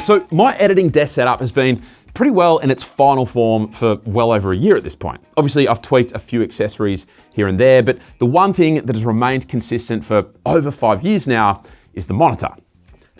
So my editing desk setup has been pretty well in its final form for well over a year at this point. Obviously, I've tweaked a few accessories here and there, but the one thing that has remained consistent for over 5 years now is the monitor.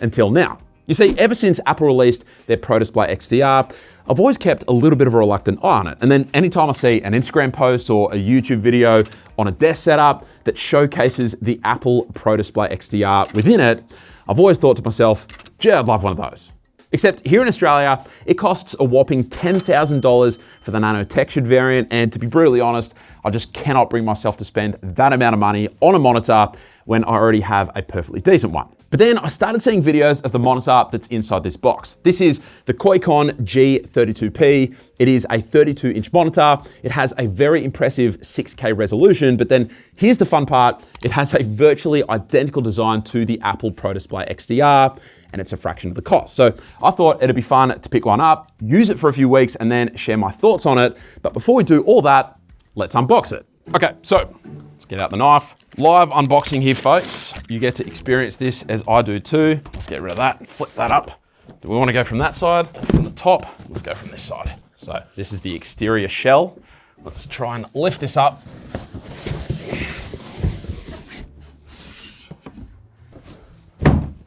Until now. You see, ever since Apple released their Pro Display XDR, I've always kept a little bit of a reluctant eye on it. And then anytime I see an Instagram post or a YouTube video on a desk setup that showcases the Apple Pro Display XDR within it, I've always thought to myself, gee, I'd love one of those. Except here in Australia, it costs a whopping $10,000 for the nano textured variant. And to be brutally honest, I just cannot bring myself to spend that amount of money on a monitor when I already have a perfectly decent one. But then I started seeing videos of the monitor that's inside this box. This is the QuakeCon G32P. It is a 32-inch monitor. It has a very impressive 6K resolution, but then here's the fun part. It has a virtually identical design to the Apple Pro Display XDR, and it's a fraction of the cost. So I thought it'd be fun to pick one up, use it for a few weeks, and then share my thoughts on it. But before we do all that, let's unbox it. Okay, so let's get out the knife. Live unboxing here, folks. You get to experience this as I do too. Let's get rid of that and flip that up. Do we want to go from that side or from the top? Let's go from this side. So this is the exterior shell. Let's try and lift this up.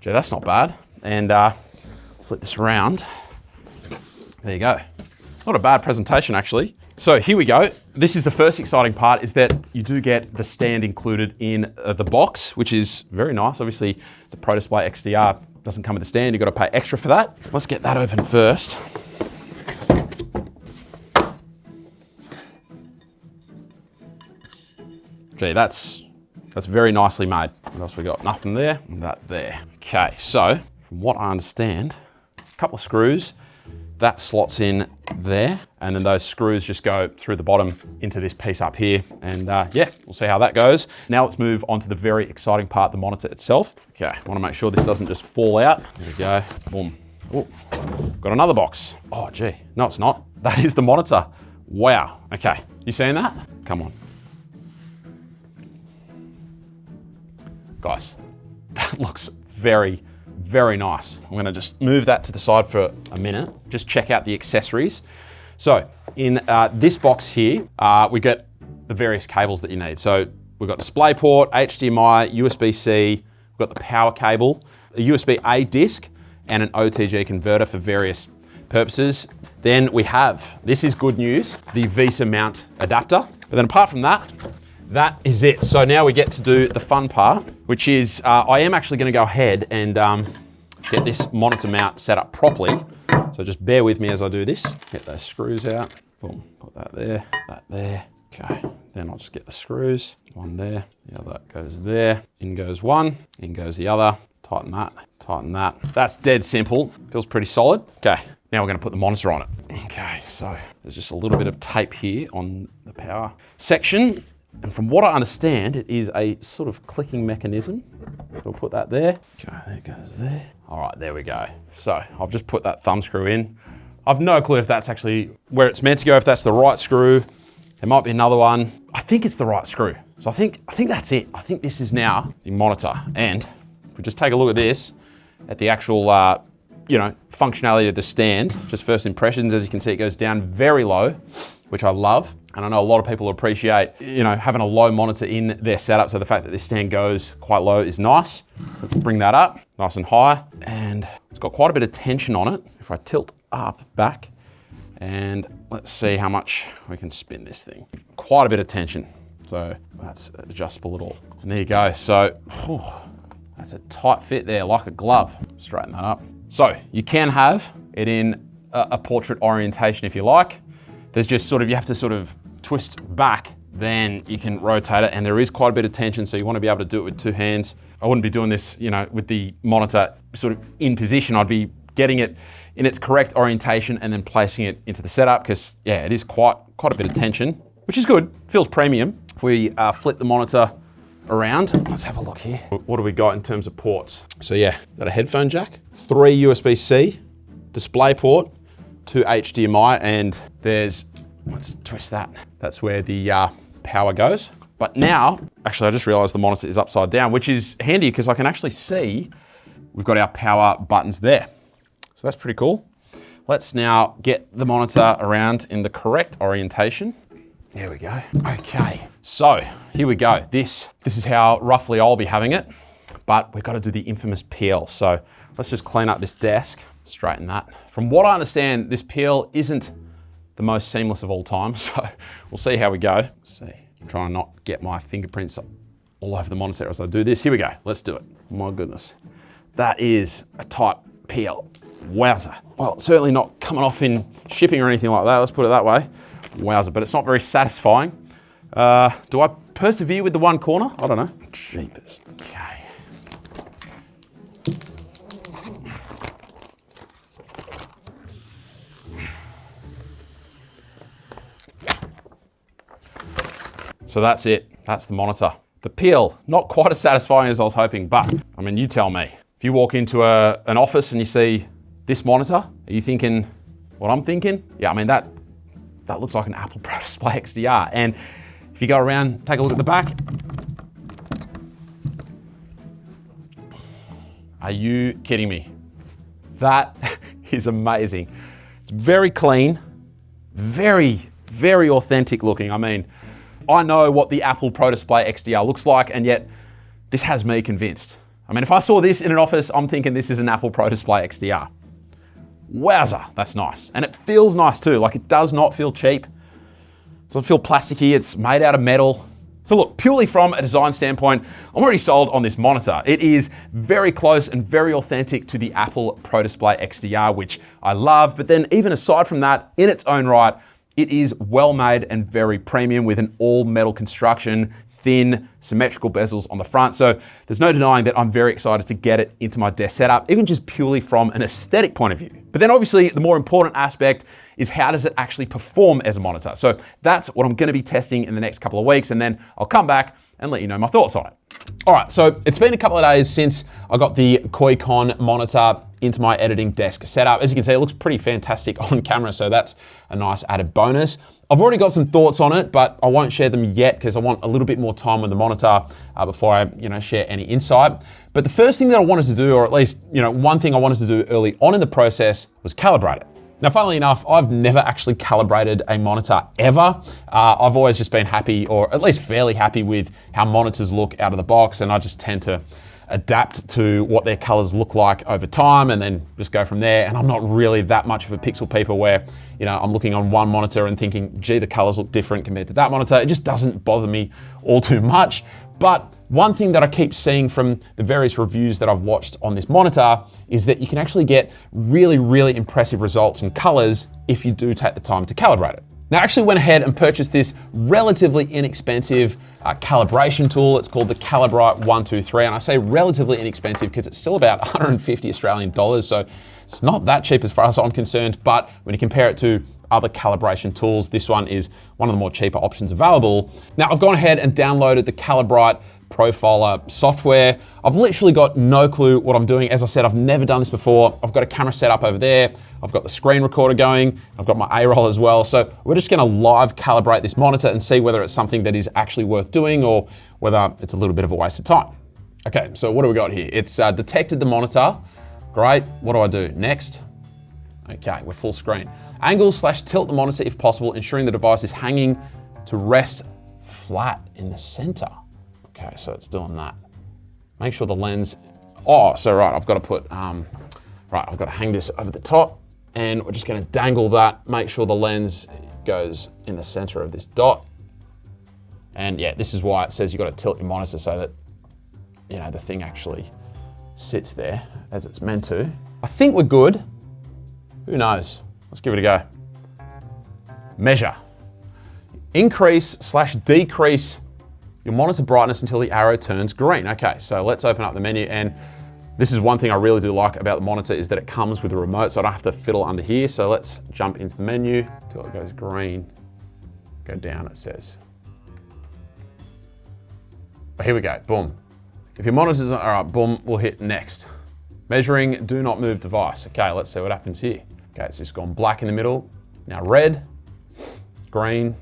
Gee, that's not bad. And flip this around. There you go. Not a bad presentation, actually. So here we go. This is the first exciting part, is that you do get the stand included in the box, which is very nice. Obviously, the Pro Display XDR doesn't come with a stand. You've got to pay extra for that. Let's get that open first. Gee, that's very nicely made. What else we got? Nothing there, and that there. Okay, so from what I understand, a couple of screws, that slots in there, and then those screws just go through the bottom into this piece up here. And yeah, we'll see how that goes. Now let's move on to the very exciting part, the monitor itself. Okay, I wanna make sure this doesn't just fall out. There we go, boom. Oh, got another box. Oh gee, no it's not. That is the monitor. Wow, okay. You seeing that? Come on. Guys, that looks very, very nice. I'm gonna just move that to the side for a minute. Just check out the accessories. So in this box here, we get the various cables that you need. So we've got DisplayPort, HDMI, USB-C, we've got the power cable, a USB-A disc, and an OTG converter for various purposes. Then we have, this is good news, the VESA mount adapter. But then apart from that, that is it. So now we get to do the fun part, which is I am actually going to go ahead and get this monitor mount set up properly. So just bear with me as I do this. Get those screws out. Boom, put that there, that there. Okay, then I'll just get the screws. One there, the other goes there. In goes one, in goes the other. Tighten that, tighten that. That's dead simple. Feels pretty solid. Okay, now we're going to put the monitor on it. Okay, so there's just a little bit of tape here on the power section. And from what I understand, it is a sort of clicking mechanism. We'll put that there. Okay, there it goes there. All right, there we go. So I've just put that thumb screw in. I've no clue if that's actually where it's meant to go, if that's the right screw. There might be another one. I think it's the right screw. So I think that's it. I think this is now the monitor. And if we just take a look at this, at the actual functionality of the stand, just first impressions, as you can see, it goes down very low, which I love. And I know a lot of people appreciate, having a low monitor in their setup. So the fact that this stand goes quite low is nice. Let's bring that up, nice and high. And it's got quite a bit of tension on it. If I tilt up, back, and let's see how much we can spin this thing. Quite a bit of tension. So that's adjustable little, and there you go. So that's a tight fit there, like a glove. Straighten that up. So you can have it in a portrait orientation if you like. There's just you have to twist back, then you can rotate it, and there is quite a bit of tension, so you want to be able to do it with two hands. I wouldn't be doing this, with the monitor in position. I'd be getting it in its correct orientation and then placing it into the setup, because yeah, it is quite a bit of tension, which is good, feels premium. If we flip the monitor around, let's have a look here. What do we got in terms of ports? So yeah, got a headphone jack, 3 USB-C, DisplayPort, 2 HDMI, and let's twist that. That's where the power goes. But now, actually I just realized the monitor is upside down, which is handy because I can actually see we've got our power buttons there. So that's pretty cool. Let's now get the monitor around in the correct orientation. There we go. Okay, so here we go. This is how roughly I'll be having it, but we've got to do the infamous peel. So let's just clean up this desk, straighten that. From what I understand, this peel isn't the most seamless of all time, so we'll see how we go. Let's see, try and not get my fingerprints all over the monitor as I do this. Here we go, let's do it. My goodness, that is a tight peel. Wowza. Well, it's certainly not coming off in shipping or anything like that, let's put it that way. Wowza, but it's not very satisfying. Do I persevere with the one corner? I don't know. Jeepers. Okay. So that's it. That's the monitor. The peel, not quite as satisfying as I was hoping, but I mean, you tell me. If you walk into an office and you see this monitor, are you thinking what I'm thinking? Yeah, I mean, that looks like an Apple Pro Display XDR. And if you go around, take a look at the back. Are you kidding me? That is amazing. It's very clean, very, very authentic looking. I mean, I know what the Apple Pro Display XDR looks like, and yet this has me convinced. I mean, if I saw this in an office, I'm thinking this is an Apple Pro Display XDR. Wowza, that's nice. And it feels nice too, like it does not feel cheap. It doesn't feel plasticky, it's made out of metal. So look, purely from a design standpoint, I'm already sold on this monitor. It is very close and very authentic to the Apple Pro Display XDR, which I love. But then even aside from that, in its own right, it is well made and very premium with an all metal construction, thin, symmetrical bezels on the front. So there's no denying that I'm very excited to get it into my desk setup, even just purely from an aesthetic point of view. But then obviously the more important aspect is how does it actually perform as a monitor? So that's what I'm gonna be testing in the next couple of weeks, and then I'll come back and let you know my thoughts on it. All right, so it's been a couple of days since I got the Koicon monitor into my editing desk setup. As you can see, it looks pretty fantastic on camera, so that's a nice added bonus. I've already got some thoughts on it, but I won't share them yet because I want a little bit more time with the monitor before I share any insight. But the first thing that I wanted to do, or at least one thing I wanted to do early on in the process, was calibrate it. Now, funnily enough, I've never actually calibrated a monitor ever. I've always just been happy, or at least fairly happy, with how monitors look out of the box, and I just tend to adapt to what their colors look like over time and then just go from there. And I'm not really that much of a pixel peeper where, I'm looking on one monitor and thinking, gee, the colors look different compared to that monitor. It just doesn't bother me all too much. But one thing that I keep seeing from the various reviews that I've watched on this monitor is that you can actually get really, really impressive results in colors if you do take the time to calibrate it. Now, I actually went ahead and purchased this relatively inexpensive calibration tool. It's called the Calibrite 123, and I say relatively inexpensive because it's still about 150 Australian dollars, so it's not that cheap as far as I'm concerned, but when you compare it to other calibration tools, this one is one of the more cheaper options available. Now, I've gone ahead and downloaded the Calibrite Profiler software. I've literally got no clue what I'm doing. As I said, I've never done this before. I've got a camera set up over there. I've got the screen recorder going. I've got my A-roll as well. So we're just gonna live calibrate this monitor and see whether it's something that is actually worth doing or whether it's a little bit of a waste of time. Okay, so what do we got here? It's detected the monitor. Great, what do I do? Next. Okay, we're full screen. Angle/tilt the monitor if possible, ensuring the device is hanging to rest flat in the center. Okay, so it's doing that. Make sure the lens, I've got to put, I've got to hang this over the top, and we're just gonna dangle that, make sure the lens goes in the center of this dot. And yeah, this is why it says you've got to tilt your monitor so that, the thing actually sits there as it's meant to. I think we're good. Who knows? Let's give it a go. Measure. Increase/decrease your monitor brightness until the arrow turns green. Okay, so let's open up the menu, and this is one thing I really do like about the monitor is that it comes with a remote, so I don't have to fiddle under here. So let's jump into the menu until it goes green. Go down, it says. Here we go, boom. If your monitor's, all right, boom, we'll hit next. Measuring, do not move device. Okay, let's see what happens here. Okay, it's just gone black in the middle. Now red, green,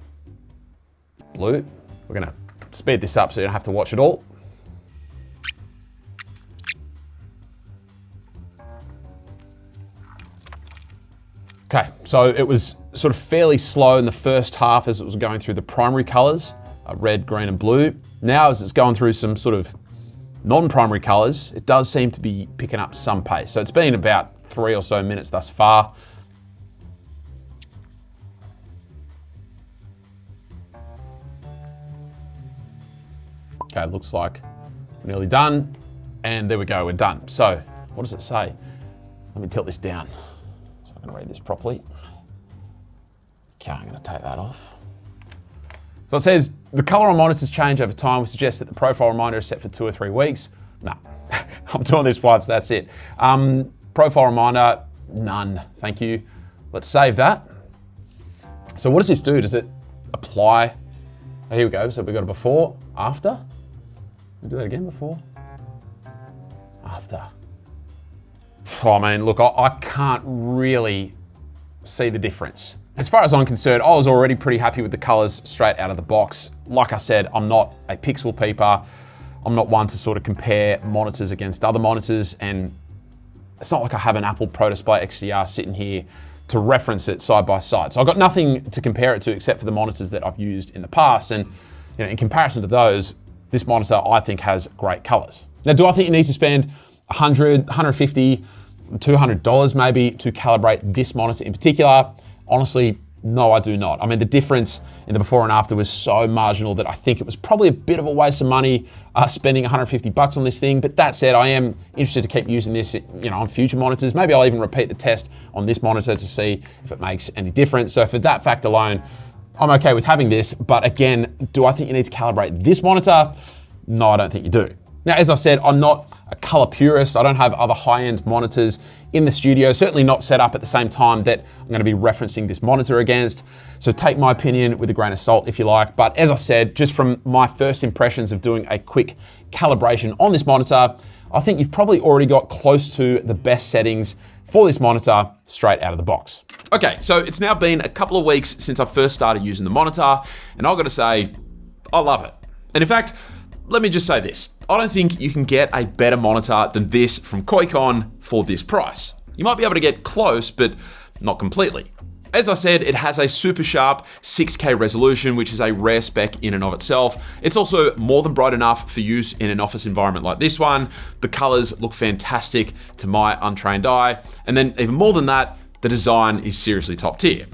blue. We're gonna speed this up so you don't have to watch it all. Okay, so it was sort of fairly slow in the first half as it was going through the primary colors, red, green, and blue. Now as it's going through some sort of non-primary colors, it does seem to be picking up some pace. So it's been about 3 or so minutes thus far. Okay, looks like we're nearly done. And there we go, we're done. So what does it say? Let me tilt this down so I can read this properly. Okay, I'm gonna take that off. So it says, the color on monitors change over time. We suggest that the profile reminder is set for 2 or 3 weeks. No, I'm doing this once, that's it. Profile reminder, none, thank you. Let's save that. So what does this do? Does it apply? Oh, here we go, so we've got a before, after. We'll do that again, before, after. Oh, I mean, look, I can't really see the difference. As far as I'm concerned, I was already pretty happy with the colors straight out of the box. Like I said, I'm not a pixel peeper. I'm not one to sort of compare monitors against other monitors, and it's not like I have an Apple Pro Display XDR sitting here to reference it side by side. So I've got nothing to compare it to except for the monitors that I've used in the past. And in comparison to those, this monitor I think has great colors. Now, do I think you need to spend $100, $150, $200 maybe to calibrate this monitor in particular? Honestly, no, I do not. I mean, the difference in the before and after was so marginal that I think it was probably a bit of a waste of money spending $150 on this thing. But that said, I am interested to keep using this, on future monitors. Maybe I'll even repeat the test on this monitor to see if it makes any difference. So for that fact alone, I'm okay with having this. But again, do I think you need to calibrate this monitor? No, I don't think you do. Now, as I said, I'm not a color purist. I don't have other high-end monitors in the studio, certainly not set up at the same time that I'm gonna be referencing this monitor against. So take my opinion with a grain of salt if you like. But as I said, just from my first impressions of doing a quick calibration on this monitor, I think you've probably already got close to the best settings for this monitor straight out of the box. Okay, so it's now been a couple of weeks since I first started using the monitor, and I've got to say, I love it. And in fact, let me just say this. I don't think you can get a better monitor than this from Koikon for this price. You might be able to get close, but not completely. As I said, it has a super sharp 6K resolution, which is a rare spec in and of itself. It's also more than bright enough for use in an office environment like this one. The colors look fantastic to my untrained eye. And then even more than that, the design is seriously top tier.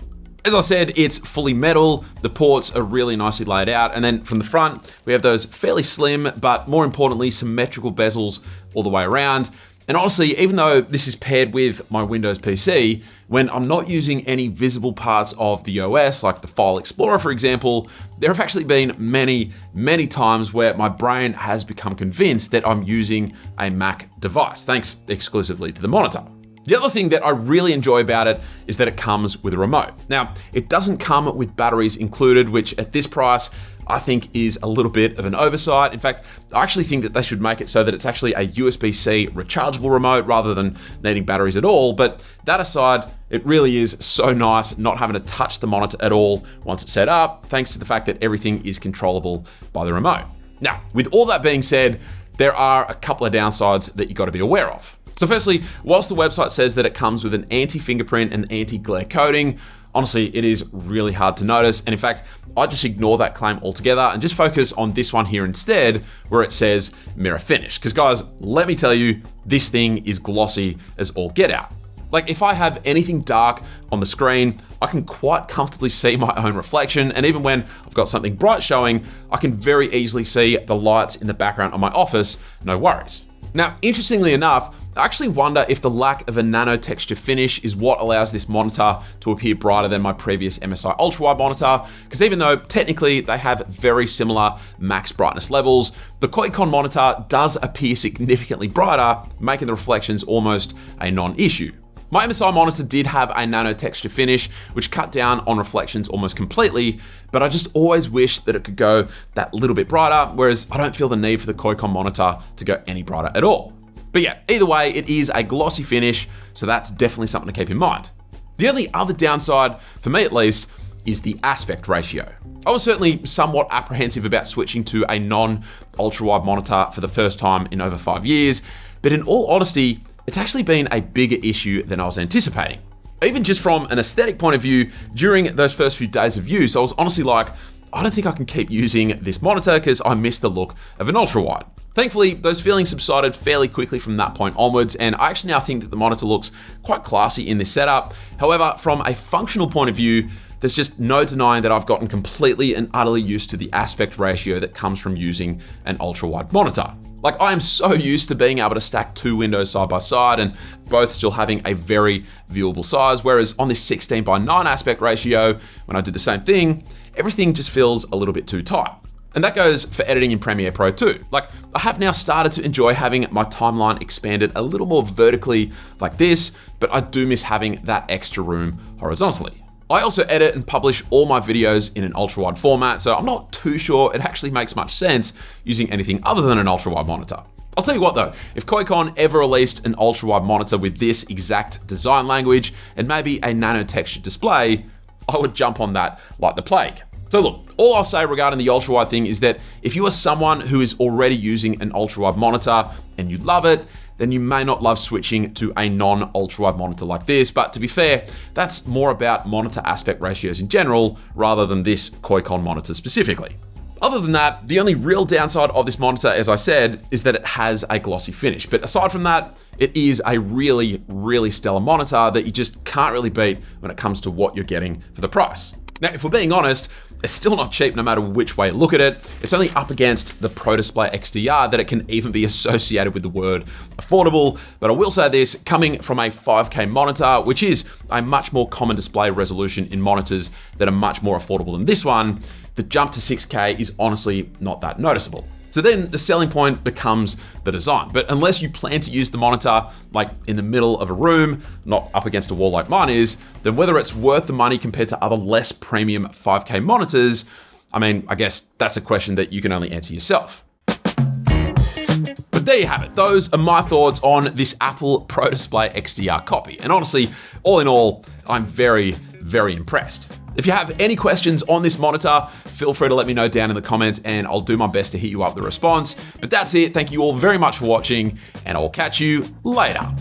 As I said, it's fully metal, the ports are really nicely laid out, and then from the front, we have those fairly slim, but more importantly, symmetrical bezels all the way around. And honestly, even though this is paired with my Windows PC, when I'm not using any visible parts of the OS, like the File Explorer, for example, there have actually been many, many times where my brain has become convinced that I'm using a Mac device, thanks exclusively to the monitor. The other thing that I really enjoy about it is that it comes with a remote. Now, it doesn't come with batteries included, which at this price, I think is a little bit of an oversight. In fact, I actually think that they should make it so that it's actually a USB-C rechargeable remote rather than needing batteries at all. But that aside, it really is so nice not having to touch the monitor at all once it's set up, thanks to the fact that everything is controllable by the remote. Now, with all that being said, there are a couple of downsides that you've got to be aware of. So firstly, whilst the website says that it comes with an anti-fingerprint and anti-glare coating, honestly, it is really hard to notice. And in fact, I just ignore that claim altogether and just focus on this one here instead, where it says mirror finish. Because guys, let me tell you, this thing is glossy as all get out. Like if I have anything dark on the screen, I can quite comfortably see my own reflection. And even when I've got something bright showing, I can very easily see the lights in the background of my office, no worries. Now, interestingly enough, I actually wonder if the lack of a nano texture finish is what allows this monitor to appear brighter than my previous MSI ultra-wide monitor, because even though technically they have very similar max brightness levels, the Koikon monitor does appear significantly brighter, making the reflections almost a non-issue. My MSI monitor did have a nano texture finish, which cut down on reflections almost completely, but I just always wish that it could go that little bit brighter, whereas I don't feel the need for the Koikon monitor to go any brighter at all. But yeah, either way, it is a glossy finish, so that's definitely something to keep in mind. The only other downside, for me at least, is the aspect ratio. I was certainly somewhat apprehensive about switching to a non-ultra-wide monitor for the first time in over 5 years, but in all honesty, it's actually been a bigger issue than I was anticipating. Even just from an aesthetic point of view, during those first few days of use, I was honestly like, I don't think I can keep using this monitor because I miss the look of an ultra-wide. Thankfully, those feelings subsided fairly quickly from that point onwards, and I actually now think that the monitor looks quite classy in this setup. However, from a functional point of view, there's just no denying that I've gotten completely and utterly used to the aspect ratio that comes from using an ultra-wide monitor. Like, I am so used to being able to stack two windows side by side and both still having a very viewable size, whereas on this 16:9 aspect ratio, when I did the same thing, everything just feels a little bit too tight. And that goes for editing in Premiere Pro too. Like, I have now started to enjoy having my timeline expanded a little more vertically like this, but I do miss having that extra room horizontally. I also edit and publish all my videos in an ultra-wide format, so I'm not too sure it actually makes much sense using anything other than an ultra-wide monitor. I'll tell you what though, if Koicon ever released an ultra-wide monitor with this exact design language and maybe a nano textured display, I would jump on that like the plague. So look, all I'll say regarding the ultra-wide thing is that if you are someone who is already using an ultra-wide monitor and you love it, then you may not love switching to a non-ultra-wide monitor like this. But to be fair, that's more about monitor aspect ratios in general, rather than this Koicon monitor specifically. Other than that, the only real downside of this monitor, as I said, is that it has a glossy finish. But aside from that, it is a really, really stellar monitor that you just can't really beat when it comes to what you're getting for the price. Now, if we're being honest, it's still not cheap no matter which way you look at it. It's only up against the Pro Display XDR that it can even be associated with the word affordable. But I will say this, coming from a 5K monitor, which is a much more common display resolution in monitors that are much more affordable than this one, the jump to 6K is honestly not that noticeable. So then the selling point becomes the design. But unless you plan to use the monitor like in the middle of a room, not up against a wall like mine is, then whether it's worth the money compared to other less premium 5K monitors, I mean, I guess that's a question that you can only answer yourself. But there you have it. Those are my thoughts on this Apple Pro Display XDR copy. And honestly, all in all, I'm very, very impressed. If you have any questions on this monitor, feel free to let me know down in the comments and I'll do my best to hit you up with a response. But that's it. Thank you all very much for watching and I'll catch you later.